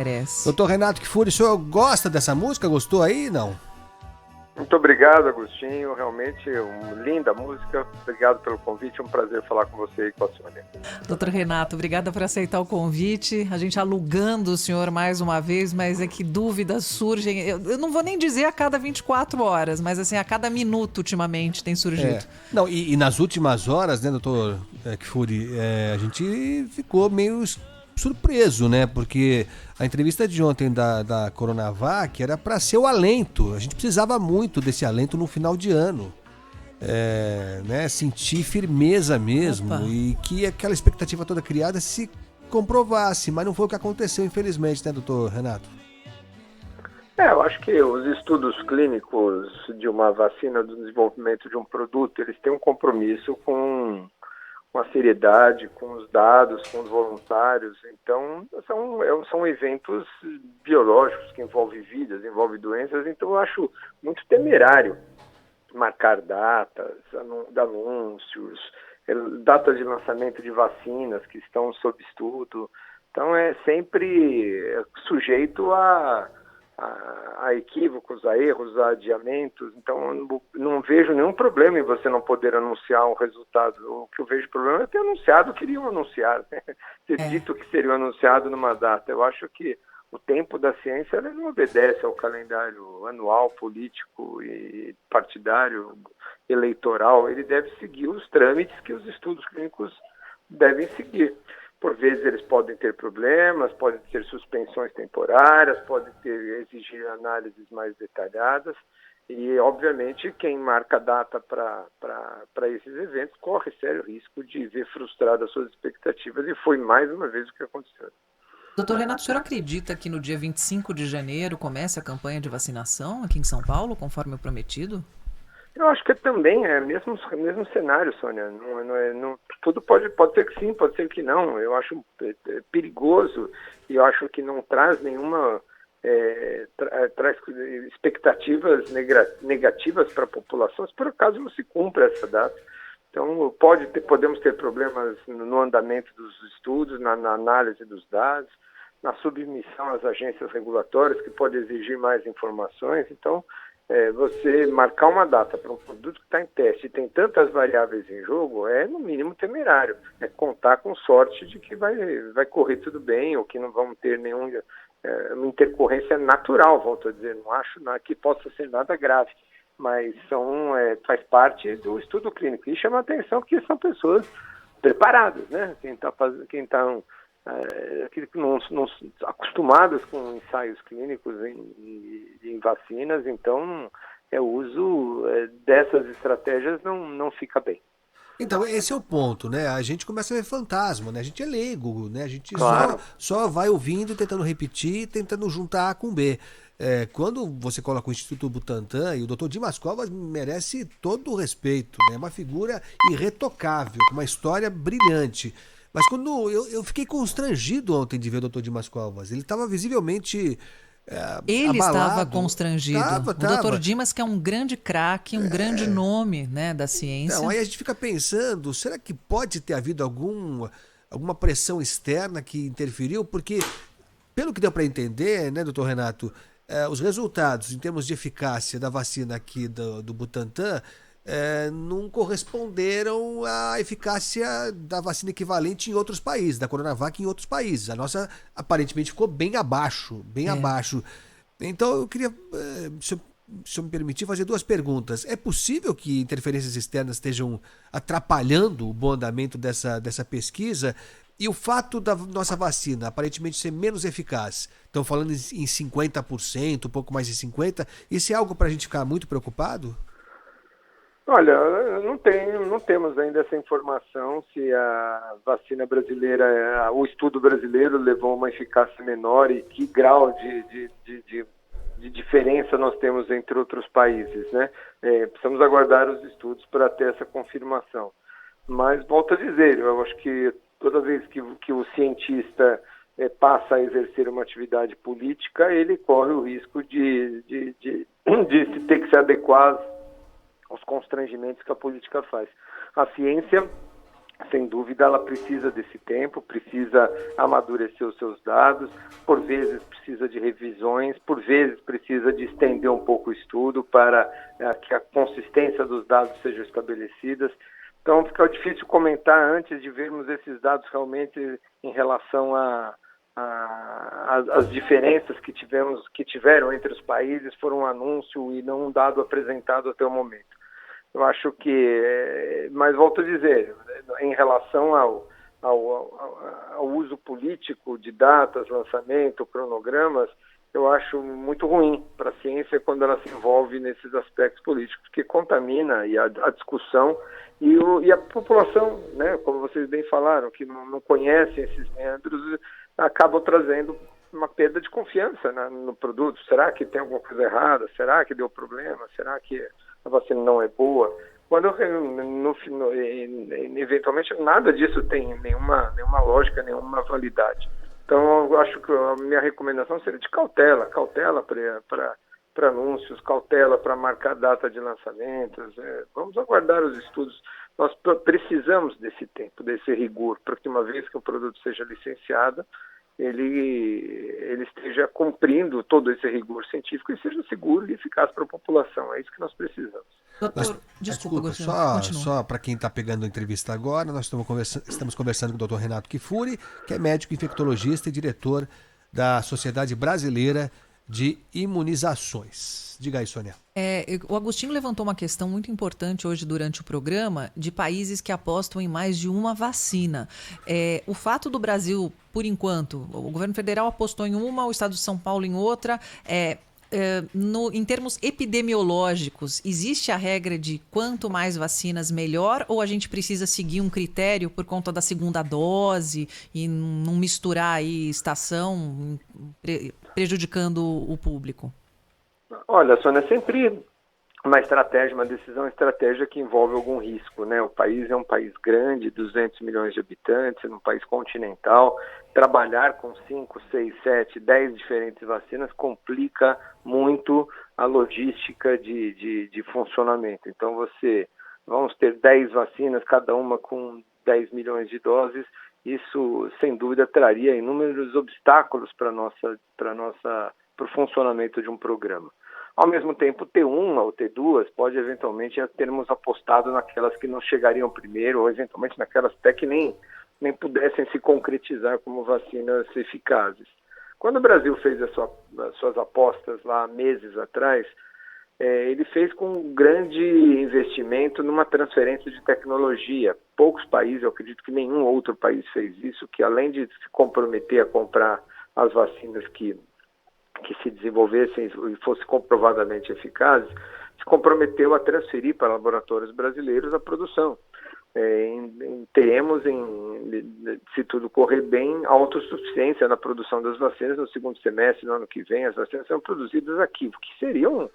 merece. Doutor Renato Kfouri, o senhor gosta dessa música? Gostou aí? Não? Muito obrigado, Agostinho. Realmente uma linda música. Obrigado pelo convite. É um prazer falar com você e com a Sônia. Doutor Renato, obrigada por aceitar o convite. A gente alugando o senhor mais uma vez, mas é que dúvidas surgem. Eu não vou nem dizer a cada 24 horas, mas assim, a cada minuto ultimamente tem surgido. Não, e nas últimas horas, né, doutor Kfouri, a gente ficou meio surpreso, né? Porque a entrevista de ontem da Coronavac era para ser o alento. A gente precisava muito desse alento no final de ano. Né? Sentir firmeza mesmo. Opa. E que aquela expectativa toda criada se comprovasse. Mas não foi o que aconteceu, infelizmente, né, doutor Renato? Eu acho que os estudos clínicos de uma vacina, do desenvolvimento de um produto, eles têm um compromisso com a seriedade, com os dados, com os voluntários. Então, são eventos biológicos que envolvem vidas, envolvem doenças. Então, eu acho muito temerário marcar datas, anúncios, datas de lançamento de vacinas que estão sob estudo. Então, é sempre sujeito a equívocos, a erros, a adiamentos. Então, eu não vejo nenhum problema em você não poder anunciar um resultado. O que eu vejo problema é ter anunciado o que iriam anunciar, né? Ter dito que seria anunciado numa data. Eu acho que o tempo da ciência ele não obedece ao calendário anual, político e partidário, eleitoral. Ele deve seguir os trâmites que os estudos clínicos devem seguir. Por vezes eles podem ter problemas, podem ter suspensões temporárias, podem exigir análises mais detalhadas e, obviamente, quem marca data para esses eventos corre sério risco de ver frustradas suas expectativas e foi mais uma vez o que aconteceu. Doutor Renato, o senhor acredita que no dia 25 de janeiro comece a campanha de vacinação aqui em São Paulo, conforme o prometido? Eu acho que também é mesmo cenário, Sônia. Tudo pode ser que sim, pode ser que não. Eu acho perigoso e eu acho que não traz nenhuma traz expectativas negativas para a população se por acaso não se cumpre essa data. Então podemos ter problemas no andamento dos estudos, na análise dos dados, na submissão às agências regulatórias que pode exigir mais informações. Então você marcar uma data para um produto que está em teste e tem tantas variáveis em jogo é, no mínimo, temerário. É contar com sorte de que vai correr tudo bem ou que não vamos ter nenhuma uma intercorrência natural, volto a dizer. Não acho que possa ser nada grave, mas faz parte do estudo clínico. E chama a atenção que são pessoas preparadas, né? Quem está não acostumadas com ensaios clínicos em vacinas, então o uso dessas estratégias não fica bem. Então, esse é o ponto, né? A gente começa a ver fantasma, né? A gente é leigo, né? A gente Claro. só vai ouvindo, tentando repetir, tentando juntar A com B. Quando você coloca o Instituto Butantan, e o Dr. Dimas Covas merece todo o respeito, né? É uma figura irretocável, com uma história brilhante. Mas quando eu fiquei constrangido ontem de ver o Dr. Dimas Covas, ele estava visivelmente Ele abalado. estava constrangido. Tava. O Dr. Dimas, que é um grande craque, um grande nome, né, da ciência. Então, aí a gente fica pensando, será que pode ter havido alguma pressão externa que interferiu? Porque, pelo que deu para entender, né, doutor Renato, os resultados em termos de eficácia da vacina aqui do Butantan não corresponderam à eficácia da vacina equivalente em outros países, da Coronavac em outros países. A nossa aparentemente ficou bem abaixo, abaixo. Então eu queria, se eu me permitir, fazer duas perguntas. É possível que interferências externas estejam atrapalhando o bom andamento dessa pesquisa? E o fato da nossa vacina aparentemente ser menos eficaz, estão falando em 50%, um pouco mais de 50%, isso é algo para a gente ficar muito preocupado? Olha, não temos ainda essa informação se a vacina brasileira, o estudo brasileiro levou uma eficácia menor e que grau de diferença nós temos entre outros países, né? Precisamos aguardar os estudos para ter essa confirmação. Mas, volto a dizer, eu acho que toda vez que o cientista passa a exercer uma atividade política, ele corre o risco de ter que se adequar aos constrangimentos que a política faz. A ciência Sem dúvida, ela precisa desse tempo, precisa amadurecer os seus dados, por vezes precisa de revisões, por vezes precisa de estender um pouco o estudo para que a consistência dos dados seja estabelecida. Então, fica difícil comentar antes de vermos esses dados realmente em relação as diferenças que tiveram entre os países, foram um anúncio e não um dado apresentado até o momento. Eu acho que, mas volto a dizer, em relação ao uso político de datas, lançamento, cronogramas, eu acho muito ruim para a ciência quando ela se envolve nesses aspectos políticos, porque contamina a discussão e a população, né, como vocês bem falaram, que não conhecem esses meandros, acabam trazendo uma perda de confiança, né, no produto. Será que tem alguma coisa errada? Será que deu problema? Será que a vacina não é boa? Quando eventualmente nada disso tem nenhuma lógica, nenhuma validade. Então, eu acho que a minha recomendação seria de cautela para anúncios, cautela para marcar data de lançamentos. Vamos aguardar os estudos. Nós precisamos desse tempo, desse rigor, para que uma vez que o produto seja licenciado, ele esteja cumprindo todo esse rigor científico e seja seguro e eficaz para a população. É isso que nós precisamos. Doutor, desculpa, só para quem está pegando a entrevista agora, nós estamos conversando com o Dr. Renato Kifuri, que é médico infectologista e diretor da Sociedade Brasileira de Imunizações. Diga aí, Sônia. O Agostinho levantou uma questão muito importante hoje durante o programa de países que apostam em mais de uma vacina. O fato do Brasil, por enquanto, o governo federal apostou em uma, o estado de São Paulo em outra, em termos epidemiológicos, existe a regra de quanto mais vacinas, melhor? Ou a gente precisa seguir um critério por conta da segunda dose e não misturar aí estação, prejudicando o público? Olha, Sônia, sempre uma decisão estratégica que envolve algum risco, né? O país é um país grande, 200 milhões de habitantes, um país continental. Trabalhar com 5, 6, 7, 10 diferentes vacinas complica muito a logística de funcionamento. Então, vamos ter 10 vacinas, cada uma com 10 milhões de doses. Isso, sem dúvida, traria inúmeros obstáculos para o funcionamento de um programa. Ao mesmo tempo, ter uma ou ter duas pode eventualmente termos apostado naquelas que não chegariam primeiro ou eventualmente naquelas até que nem pudessem se concretizar como vacinas eficazes. Quando o Brasil fez as suas apostas lá meses atrás, ele fez com um grande investimento numa transferência de tecnologia. Poucos países, eu acredito que nenhum outro país fez isso, que além de se comprometer a comprar as vacinas que se desenvolvessem e fossem comprovadamente eficazes, se comprometeu a transferir para laboratórios brasileiros a produção. Teremos, se tudo correr bem, autossuficiência na produção das vacinas no segundo semestre do ano que vem. As vacinas serão produzidas aqui, o que seria um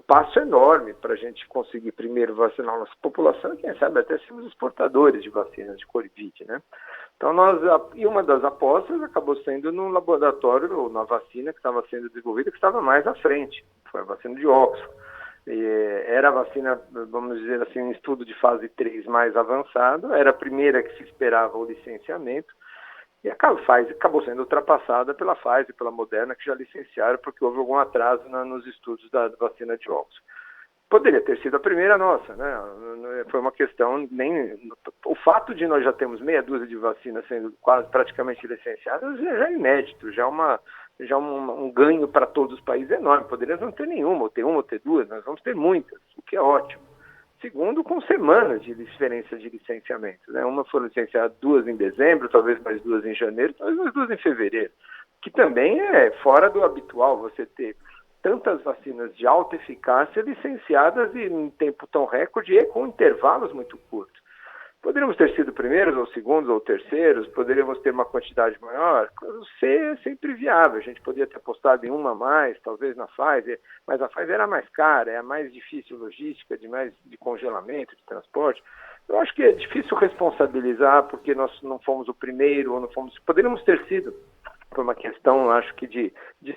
passo enorme para a gente conseguir primeiro vacinar a nossa população e, quem sabe, até sermos exportadores de vacinas de Covid, né? Então, e uma das apostas acabou sendo no laboratório, ou na vacina que estava sendo desenvolvida, que estava mais à frente. Foi a vacina de Oxford. Era a vacina, vamos dizer assim, um estudo de fase 3 mais avançado, era a primeira que se esperava o licenciamento, e acabou sendo ultrapassada pela Pfizer e pela Moderna, que já licenciaram, porque houve algum atraso nos estudos da vacina de Oxford. Poderia ter sido a primeira nossa, né? Foi uma questão, o fato de nós já termos meia dúzia de vacinas sendo quase praticamente licenciadas já é inédito, já é um ganho para todos os países enorme. Poderíamos não ter nenhuma, ou ter duas, nós vamos ter muitas, o que é ótimo. Segundo, com semanas de diferença de licenciamento, né? Uma foi licenciada 2 em dezembro, talvez mais 2 em janeiro, talvez mais 2 em fevereiro, que também é fora do habitual você ter tantas vacinas de alta eficácia licenciadas em tempo tão recorde e com intervalos muito curtos. Poderíamos ter sido primeiros, ou segundos, ou terceiros, poderíamos ter uma quantidade maior. É sempre viável. A gente poderia ter apostado em uma a mais, talvez na Pfizer, mas a Pfizer era mais cara, é a mais difícil logística, de congelamento, de transporte. Eu acho que é difícil responsabilizar porque nós não fomos o primeiro, ou não fomos. Poderíamos ter sido. Foi uma questão, acho que, de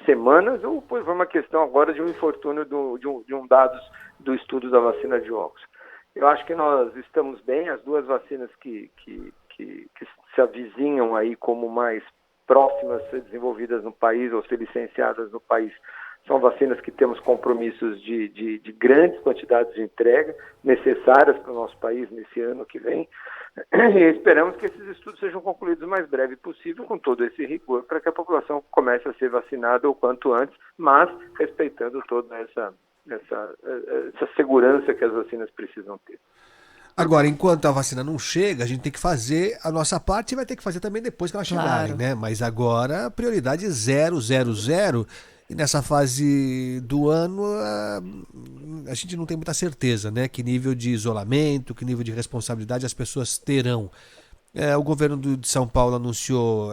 semanas, ou foi uma questão agora de um infortúnio de um dados do estudo da vacina de Oxford. Eu acho que nós estamos bem, as duas vacinas que se avizinham aí como mais próximas a ser desenvolvidas no país ou ser licenciadas no país, são vacinas que temos compromissos de grandes quantidades de entrega necessárias para o nosso país nesse ano que vem. E esperamos que esses estudos sejam concluídos o mais breve possível, com todo esse rigor, para que a população comece a ser vacinada o quanto antes, mas respeitando toda essa segurança que as vacinas precisam ter. Agora, enquanto a vacina não chega, a gente tem que fazer a nossa parte e vai ter que fazer também depois que elas chegarem, né? Mas agora, prioridade 000. E nessa fase do ano, a gente não tem muita certeza, né? Que nível de isolamento, que nível de responsabilidade as pessoas terão. O governo de São Paulo anunciou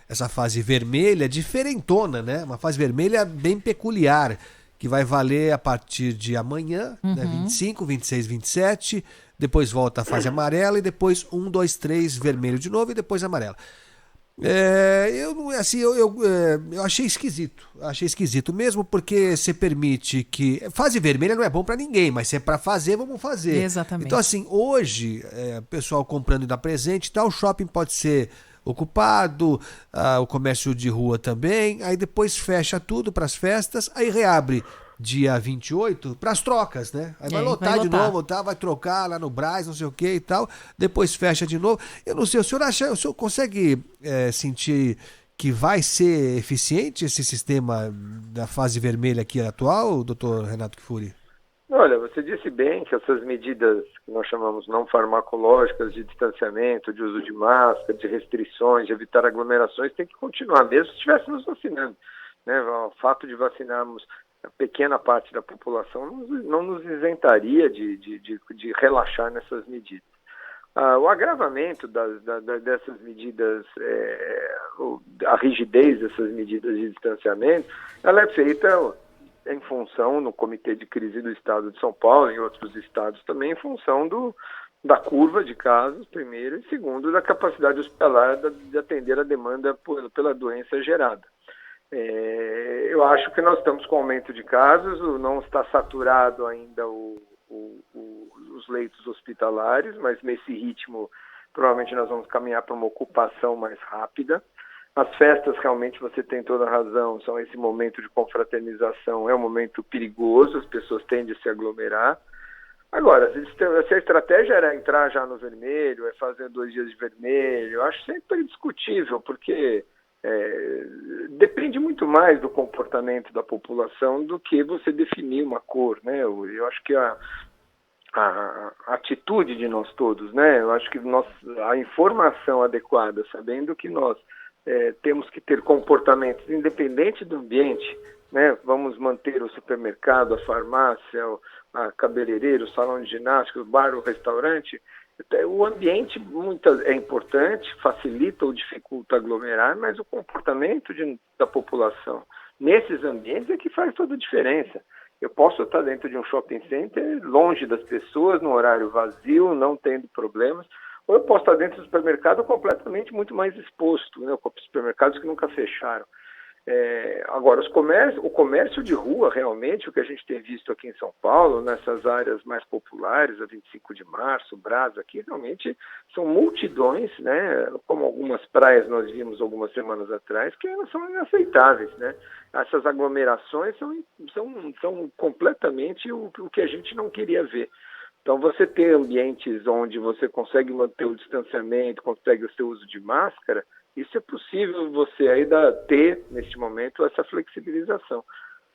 essa fase vermelha, diferentona, né? Uma fase vermelha bem peculiar, que vai valer a partir de amanhã, né? 25, 26, 27, depois volta a fase amarela e depois 1, 2, 3, vermelho de novo e depois amarelo. Eu achei esquisito mesmo, porque você permite que fase vermelha não é bom para ninguém, mas se é para fazer, vamos fazer. Exatamente. Então assim, hoje o pessoal comprando e dá presente, tal, o shopping pode ser ocupado, o comércio de rua também, aí depois fecha tudo para as festas, aí reabre dia 28 para as trocas, né? Aí vai lotar de novo, tá? Vai trocar lá no Brás, não sei o que e tal, depois fecha de novo. Eu não sei, o senhor consegue sentir que vai ser eficiente esse sistema da fase vermelha aqui atual, doutor Renato Kfouri? Olha, você disse bem que essas medidas que nós chamamos não farmacológicas de distanciamento, de uso de máscara, de restrições, de evitar aglomerações, tem que continuar, mesmo se estivéssemos vacinando, né? O fato de vacinarmos a pequena parte da população não nos isentaria de relaxar nessas medidas. O agravamento dessas medidas, a rigidez dessas medidas de distanciamento, ela é feita em função, no Comitê de Crise do Estado de São Paulo e em outros estados também, em função da curva de casos, primeiro, e segundo, da capacidade hospitalar de atender a demanda pela doença gerada. Eu acho que nós estamos com aumento de casos, não está saturado ainda os leitos hospitalares, mas nesse ritmo provavelmente nós vamos caminhar para uma ocupação mais rápida. As festas, realmente, você tem toda a razão, são esse momento de confraternização, é um momento perigoso, as pessoas tendem a se aglomerar. Agora, se a estratégia era entrar já no vermelho, fazer 2 dias de vermelho, eu acho sempre discutível, porque depende muito mais do comportamento da população do que você definir uma cor, né? Eu acho que a atitude de nós todos, né? Eu acho que a informação adequada, sabendo que nós temos que ter comportamentos independente do ambiente, né? Vamos manter o supermercado, a farmácia, a cabeleireiro, o salão de ginástica, o bar, o restaurante. O ambiente é importante, facilita ou dificulta aglomerar, mas o comportamento da população nesses ambientes é que faz toda a diferença. Eu posso estar dentro de um shopping center, longe das pessoas, no horário vazio, não tendo problemas, ou eu posso estar dentro do supermercado completamente muito mais exposto, né? Supermercados que nunca fecharam. Agora, o comércio de rua, realmente, o que a gente tem visto aqui em São Paulo, nessas áreas mais populares, a 25 de março, Brás, aqui, realmente são multidões, né? Como algumas praias nós vimos algumas semanas atrás, que elas são inaceitáveis, né? Essas aglomerações são completamente o que a gente não queria ver. Então, você ter ambientes onde você consegue manter o distanciamento, consegue o seu uso de máscara, isso é possível você ainda ter, neste momento, essa flexibilização.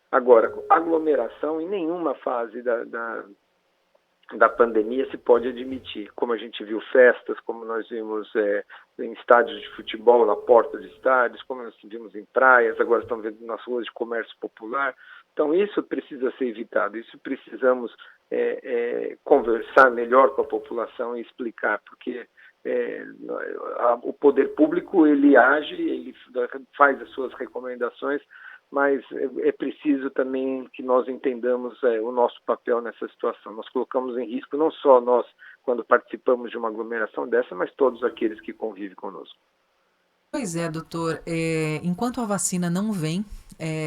Agora, aglomeração em nenhuma fase da pandemia se pode admitir. Como a gente viu festas, como nós vimos em estádios de futebol, na porta de estádios, como nós vimos em praias, agora estamos vendo nas ruas de comércio popular. Então, isso precisa ser evitado. Isso precisamos conversar melhor com a população e explicar, porque o poder público ele age, ele faz as suas recomendações, mas é preciso também que nós entendamos o nosso papel nessa situação. Nós colocamos em risco não só nós, quando participamos de uma aglomeração dessa, mas todos aqueles que convivem conosco. Pois é, doutor. Enquanto a vacina não vem,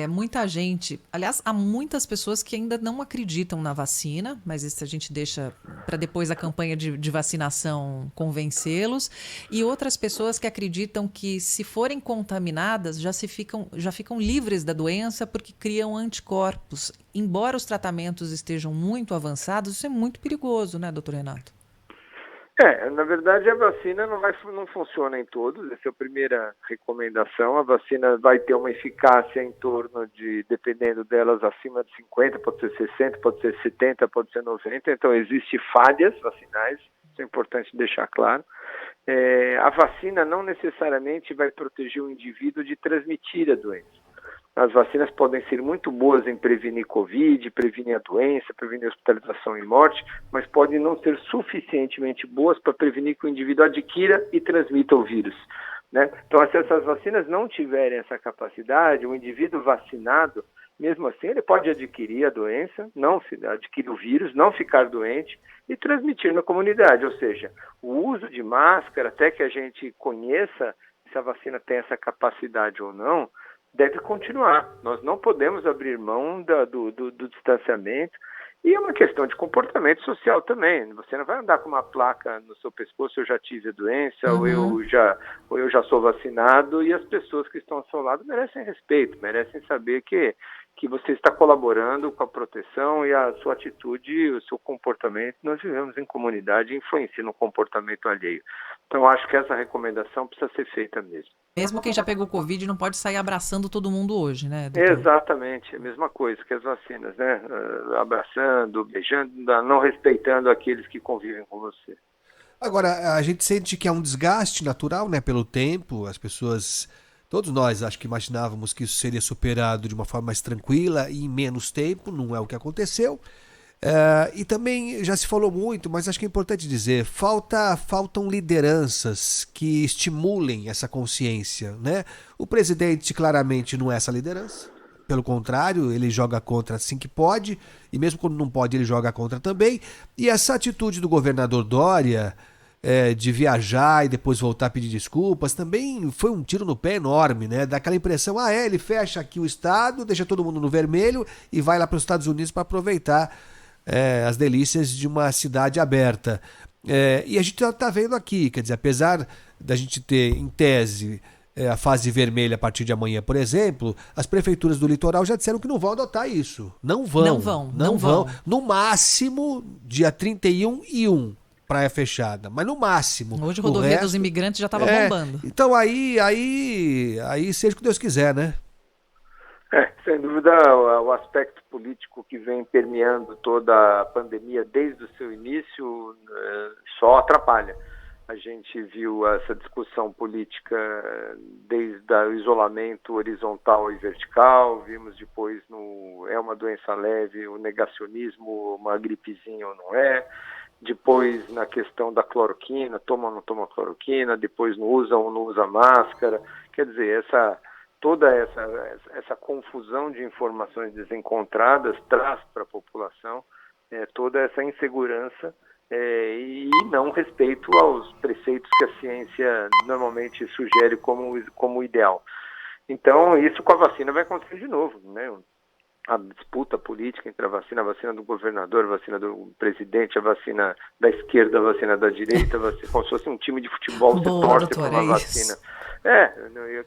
muita gente... Aliás, há muitas pessoas que ainda não acreditam na vacina, mas isso a gente deixa para depois a campanha de vacinação convencê-los. E outras pessoas que acreditam que, se forem contaminadas, já ficam livres da doença porque criam anticorpos. Embora os tratamentos estejam muito avançados, isso é muito perigoso, né, doutor Renato? Na verdade a vacina não funciona em todos, essa é a primeira recomendação. A vacina vai ter uma eficácia em torno de, dependendo delas, acima de 50, pode ser 60, pode ser 70, pode ser 90, então existem falhas vacinais, isso é importante deixar claro. A vacina não necessariamente vai proteger o indivíduo de transmitir a doença. As vacinas podem ser muito boas em prevenir Covid, prevenir a doença, prevenir hospitalização e morte, mas podem não ser suficientemente boas para prevenir que o indivíduo adquira e transmita o vírus, né? Então, se essas vacinas não tiverem essa capacidade, o indivíduo vacinado, mesmo assim, ele pode adquirir a doença, não adquirir o vírus, não ficar doente e transmitir na comunidade. Ou seja, o uso de máscara, até que a gente conheça se a vacina tem essa capacidade ou não, deve continuar. Nós não podemos abrir mão do distanciamento, e é uma questão de comportamento social também. Você não vai andar com uma placa no seu pescoço: eu já tive a doença, ou eu já sou vacinado, e as pessoas que estão ao seu lado merecem respeito, merecem saber que você está colaborando com a proteção, e a sua atitude, o seu comportamento, nós vivemos em comunidade, influencia no comportamento alheio. Então, acho que essa recomendação precisa ser feita mesmo. Mesmo quem já pegou Covid não pode sair abraçando todo mundo hoje, né, doutor? Exatamente, a mesma coisa que as vacinas, né? Abraçando, beijando, não respeitando aqueles que convivem com você. Agora, a gente sente que há um desgaste natural, né, pelo tempo. As pessoas, todos nós, acho que imaginávamos que isso seria superado de uma forma mais tranquila e em menos tempo. Não é o que aconteceu. E também já se falou muito, mas acho que é importante dizer, faltam lideranças que estimulem essa consciência, né? O presidente claramente não é essa liderança. Pelo contrário, ele joga contra assim que pode, e mesmo quando não pode, ele joga contra também. E essa atitude do governador Dória, de viajar e depois voltar a pedir desculpas, também foi um tiro no pé enorme, né? Dá aquela impressão, ele fecha aqui o estado, deixa todo mundo no vermelho e vai lá para os Estados Unidos para aproveitar as delícias de uma cidade aberta. E a gente está vendo aqui, quer dizer, apesar da gente ter, em tese, a fase vermelha a partir de amanhã, por exemplo, as prefeituras do litoral já disseram que não vão adotar isso. Não vão. No máximo, dia 31/1, praia fechada, mas no máximo. Hoje a rodovia dos imigrantes já estava bombando. Então aí seja o que Deus quiser, né? Sem dúvida, o aspecto político que vem permeando toda a pandemia desde o seu início só atrapalha. A gente viu essa discussão política desde o isolamento horizontal e vertical, vimos depois é uma doença leve, o negacionismo, uma gripezinha ou não é, depois na questão da cloroquina, toma ou não toma cloroquina, depois não usa ou não usa máscara. Quer dizer, toda essa confusão de informações desencontradas traz para a população toda essa insegurança e não respeito aos preceitos que a ciência normalmente sugere como ideal. Então, isso com a vacina vai acontecer de novo, né? A disputa política entre a vacina do governador, a vacina do presidente, a vacina da esquerda, a vacina da direita, como se fosse um time de futebol que torce por uma vacina.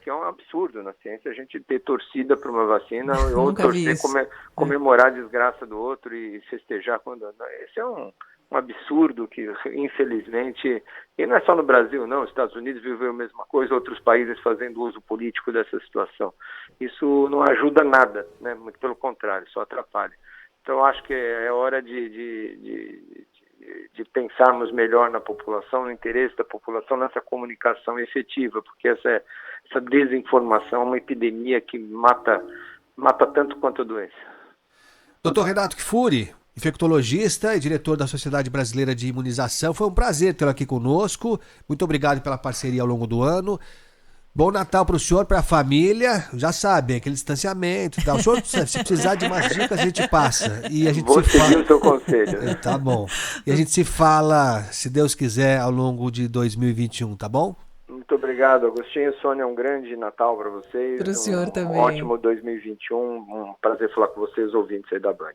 Que é um absurdo na ciência a gente ter torcida por uma vacina ou torcer, comemorar a desgraça do outro e festejar quando... Esse é um absurdo que, infelizmente, e não é só no Brasil, não, os Estados Unidos viveu a mesma coisa, outros países fazendo uso político dessa situação. Isso não ajuda nada, né? Muito pelo contrário, só atrapalha. Então, acho que é hora de pensarmos melhor na população, no interesse da população, nessa comunicação efetiva, porque essa desinformação é uma epidemia que mata tanto quanto a doença. Dr. Renato Kfouri, infectologista e diretor da Sociedade Brasileira de Imunização, foi um prazer tê-lo aqui conosco. Muito obrigado pela parceria ao longo do ano. Bom Natal para o senhor, para a família. Já sabe, aquele distanciamento e tal. O senhor, se precisar de umas dicas, a gente passa. E a gente Vou seguir o seu conselho. Né? Tá bom. E a gente se fala, se Deus quiser, ao longo de 2021, tá bom? Muito obrigado, Agostinho. Sônia, um grande Natal para vocês. Para o senhor também. Um ótimo 2021. Um prazer falar com vocês, ouvintes aí da Band.